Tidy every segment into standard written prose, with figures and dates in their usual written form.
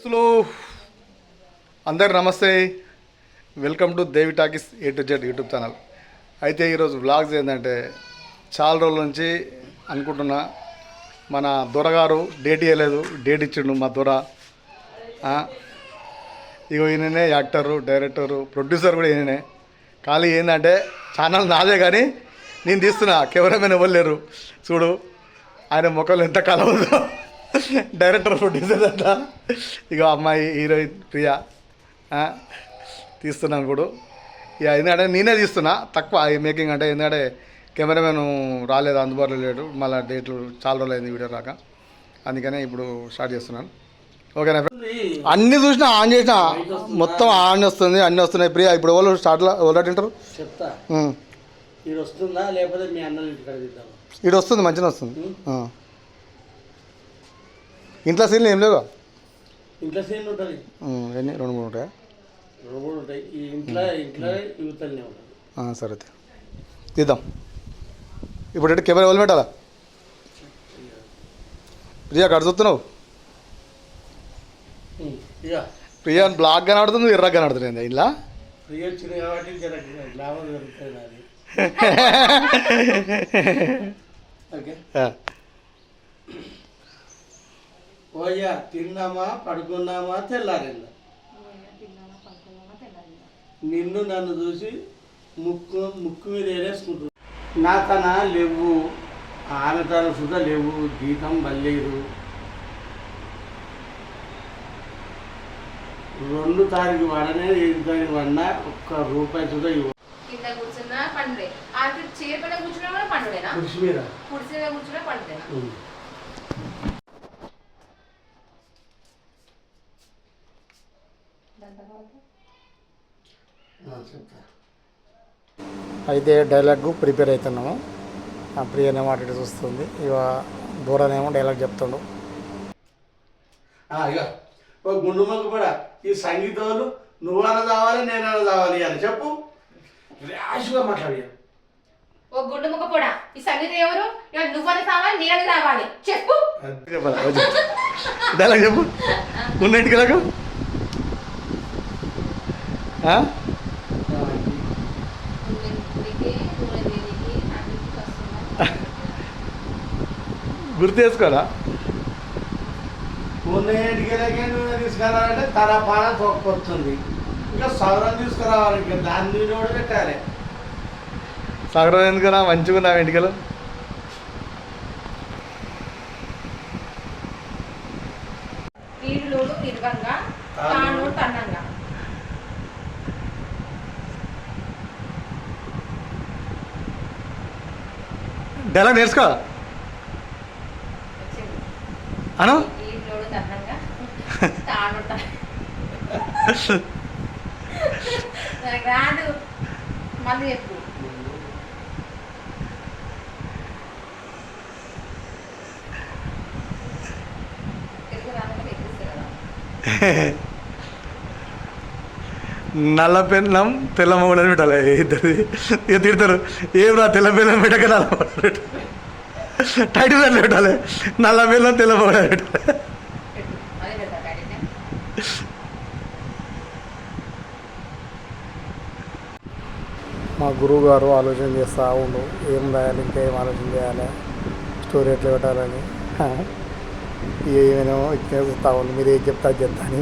దోస్తులు అందరు నమస్తే, welcome to Devi talkies A to Z YouTube channel. అయితే ఈరోజు వ్లాగ్స్ ఏంటంటే చాలా రోజుల నుంచి అనుకుంటున్నా, మన దొరగారు డేట్ ఇవ్వలేదు, డేట్ ఇచ్చిండు మా దొర. ఇగో ఈయననే యాక్టరు, డైరెక్టరు, ప్రొడ్యూసర్ కూడా ఈయననే. ఖాళీ ఏంటంటే ఛానల్ నాదే కానీ నేను తీస్తున్నా, కెమెరామెన్ ఎవరు లేరు. చూడు ఆయన ముఖంలో ఎంత కలవదో, డైరెక్టర్ ప్రొడ్యూసర్ అంట. ఇక అమ్మాయి హీరోయిన్ ప్రియా తీస్తున్నాను ఇప్పుడు. ఇక ఎందుకంటే నేనే తీస్తున్నా తక్కువ ఈ మేకింగ్, అంటే ఎందుకంటే కెమెరామెన్ రాలేదు, అందుబాటులో లేడు, మళ్ళీ డేట్లు చాలా రోజులు అయింది వీడియో రాక, అందుకనే ఇప్పుడు స్టార్ట్ చేస్తున్నాను. ఓకేనా? అన్నీ చూసినా, ఆన్ చేసినా మొత్తం ఆన్ వస్తుంది, అన్నీ వస్తున్నాయి. ప్రియా ఇప్పుడు వాళ్ళు స్టార్ట్లో ఎవరు తింటారు చెప్తా. ఇది వస్తుందా లేకపోతే మీ అన్నలు ఇటు వస్తుంది, మంచిగా వస్తుంది. ఇంట్లో సీన్లు ఏం లేవు. ఇంట్లో సీన్లు ఉంటుంది ఎన్ని? 2-3 ఉంటాయా? 2-3 ఉంటాయి. ఈ ఇంట్లో యువతలనే ఉంటుంది. సరే తీద్దాం. ఇప్పుడు అంటే కెమెరా ఎవరు పెట్టాలా? ప్రియా కడు చూస్తున్నావు? ప్రియా బ్లాక్ కనబడుతుంది, ఎర్రగా కనబడుతుంది. ఇలా ప్రియ వచ్చింది కాబట్టి గ్లామర్ దొరుకుతుంది నాది. ఓకే. ఓయ్యా తిన్నామా పడుకున్నామా తెల్లారిందా, నిన్ను నన్ను చూసి ముక్కు మీద వేరేసుకుంటు. నా తన లేవు, ఆమె తన సుధా లేవు, గీతం బల్లేరు. 2 తారీఖు వాడనే 5 తారీఖు వాడినా ₹1 సుధా ఇవ్వ. కుర్చీ మీద అయితే డైలాగ్ ప్రిపేర్ అవుతున్నాము. ఆ ప్రియనేమో అటు చూస్తుంది, ఇక దూరనేమో డైలాగ్ చెప్తుండు. ఇక ఓ గుండు మొక్క కూడా ఈ సంగీతాలు నువ్వన్నా కావాలి, నేనన్నా కావాలి అని చెప్పు. ర్యాష్గా మాట్లాడి. ఓ గుండు ముక్క కూడా ఈ సంగీతం ఎవరు? నువ్వని కావాలి, నేను కావాలి చెప్పు. డైలాగ్ చెప్పు. గుండెంటికి లాగా గుర్తు చేసుకోరా? ఉన్నటికి నువ్వు తీసుకురావాలంటే తన పాన తొక్కొస్తుంది. ఇంకా సౌరం తీసుకురావాలి, ఇంకా దాన్ని కూడా పెట్టాలి. సగరం ఎందుకురా, మంచిగా నా వెంటికలు. డైలాగ్ నేర్చుకో అను. రాదు మళ్ళీ చెప్పు. నల్ల పెన్నం తెల్ల మొగడని పెట్టాలి ఇద్దరు. ఇక తిడతారు, ఏం రా తెల్ల పెన్నం పెట్టక నల్ల మొగడ పెట్టాలి, టైటిల్ అట్లా పెట్టాలి, నల్ల పెన్నం తెల్ల మొగడ పెట్టాలి. మా గురువు గారు ఆలోచన చేస్తూ ఉండు, ఏం రాయాలి, ఇంకా ఏం ఆలోచన చేయాలి, స్టోరీ ఎట్లా పెట్టాలని. ఏమేమో ఇచ్చేస్తా ఉండు, మీరు ఏం చెప్తా చెప్తా అని.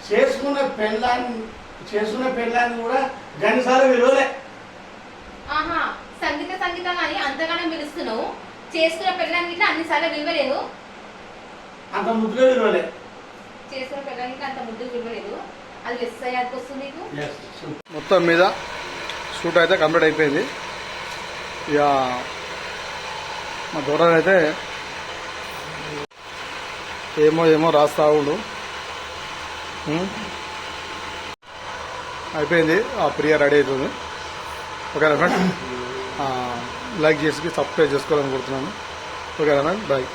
చేసుకున్న పెళ్ళాన్ని కూడా గనిసార్లు విలువలే. సంగీతం అని అంతగానో పిలుస్తున్నావు, చేసుకున్న పెళ్ళానికి అన్నిసార్లు విలువలేదు, అంత ముద్దుగా విలువలే. చేసుకున్న పెళ్ళానికి అంత ముద్దుగా విలువలేదు, అది లెస్ అయ్యాకి వస్తుంది నీకు. మొత్తం మీద షూట్ అయితే కంప్లీట్ అయిపోయింది. ఇక మా దూరం అయితే ఏమో రాస్తా ఉండు. అయిపోయింది, ఆ ప్రియ రెడీ అవుతుంది. ఓకేనా ఫ్రెండ్? లైక్ చేసి సబ్స్క్రైబ్ చేసుకోవాలనుకుంటున్నాను. ఓకేనా ఫ్రెండ్? బాయ్.